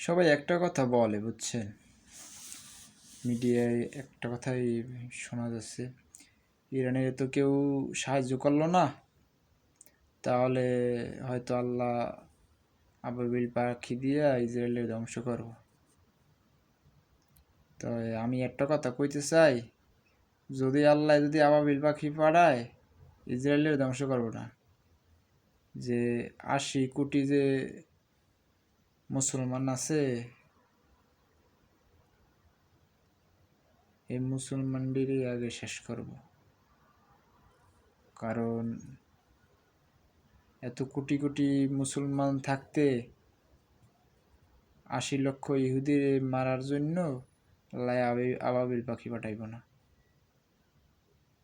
সবাই একটা কথা বলে, বুঝছেন, মিডিয়ায় একটা কথাই শোনা যাচ্ছে, ইরানের তো কেউ সাহায্য করলো না, তাহলে হয়তো আল্লাহ আবাবিল পাখি দিয়ে ইসরায়েলের ধ্বংস করব। তো আমি একটা কথা কইতে চাই, যদি আবাবিল পাখি পাঠায়, ইসরায়েলের ধ্বংস করব না। যে 80 কোটি যে মুসলমান আছে, এই মুসলমানদেরই আগে শেষ করব। কারণ এত কোটি কোটি মুসলমান থাকতে 80 লক্ষ ইহুদির মারার জন্য আল্লাহ আবাবিল পাখি পাঠাইব না।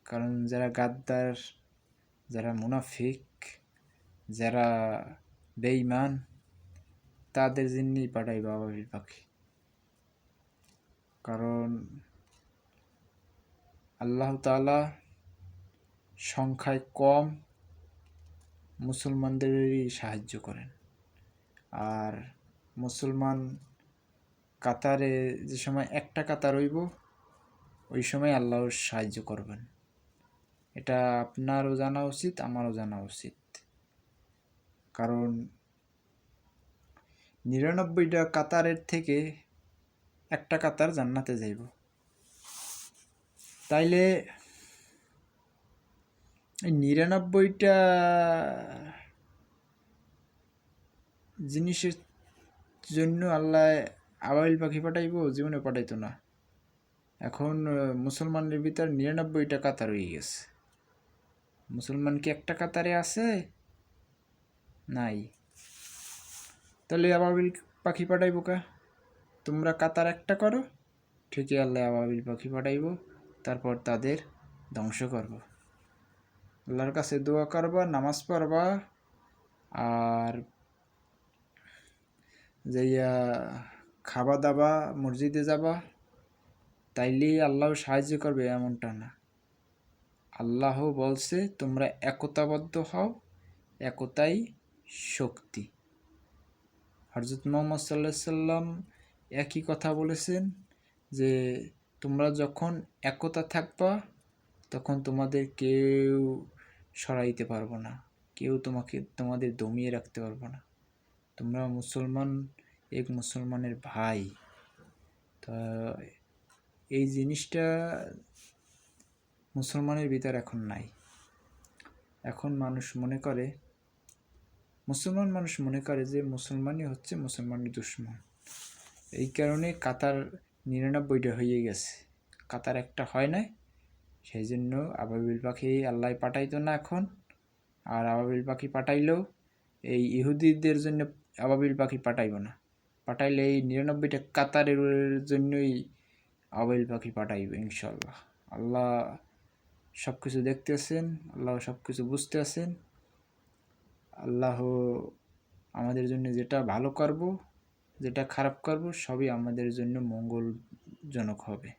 কারণ যারা গাদ্দার, যারা মুনাফিক, যারা বেঈমান, তাদের জন্যই পাঠাইব আবাবিল পাখি। কারণ আল্লাহ তাআলা সংখ্যায় কম মুসলমানদেরই সাহায্য করেন। আর মুসলমান কাতারে যে সময় একটা কাতার হইব, ওই সময় আল্লাহ সাহায্য করবেন। এটা আপনারও জানা উচিত, আমারও জানা উচিত। কারণ 99টা কাতারের থেকে একটা কাতার জান্নাতে যাইব। তাইলে এই 99টা জিনিসের জন্য আল্লাহ আবাবিল পাখি পাঠাইব? জীবনে পাঠাইতো না। এখন মুসলমানের ভিতর 99টা কাতার হয়ে গেছে। মুসলমান কি একটা কাতারে আছে? নাই। তাহলে আবাবিল পাখি পাঠাইব কা? তোমরা কাতার একটা করো, ঠিকই আল্লাহ আবাবিল পাখি পাঠাইব, তারপর তাদের ধ্বংস করব। আল্লাহর কাছে দোয়া করবা, নামাজ পড়বা, আর যাইয়া খাওয়া দাওয়া, মসজিদে যাবা, তাইলেই আল্লাহ সাহায্য করবে এমনটা না। আল্লাহ বলছে তোমরা একতাবদ্ধ হও, একতাই শক্তি। হযরত মুহাম্মদ সাল্লাল্লাহু আলাইহি সাল্লাম একই কথা বলেছেন যে তোমরা যখন একতা থাকবা, তখন তোমাদের কেউ সরাইতে পারবো না, কেউ তোমাদের দমিয়ে রাখতে পারবো না। তোমরা মুসলমান, এক মুসলমানের ভাই। তা এই জিনিসটা মুসলমানের ভিতর এখন নাই। এখন মুসলমান মানুষ মনে করে যে মুসলমানই হচ্ছে মুসলমানের দুশমন। এই কারণে কাতার 99টা হয়ে গেছে, কাতার একটা হয় নাই। সেই জন্য আবাবিল পাখি আল্লাহ পাঠাইতো না এখন। আর আবাবিল পাখি পাঠাইলেও এই ইহুদিদের জন্য আবাবিল পাখি পাঠাইব না। পাঠাইলে এই 99টা কাতারের জন্যই আবাবিল পাখি পাঠাইব ইনশাল্লাহ। আল্লাহ সব কিছু দেখতেছেন, আল্লাহ সব কিছু বুঝতে আছেন। আল্লাহ আমাদের জন্য যেটা ভালো করব, যেটা খারাপ করব, সবই আমাদের জন্য মঙ্গলজনক হবে।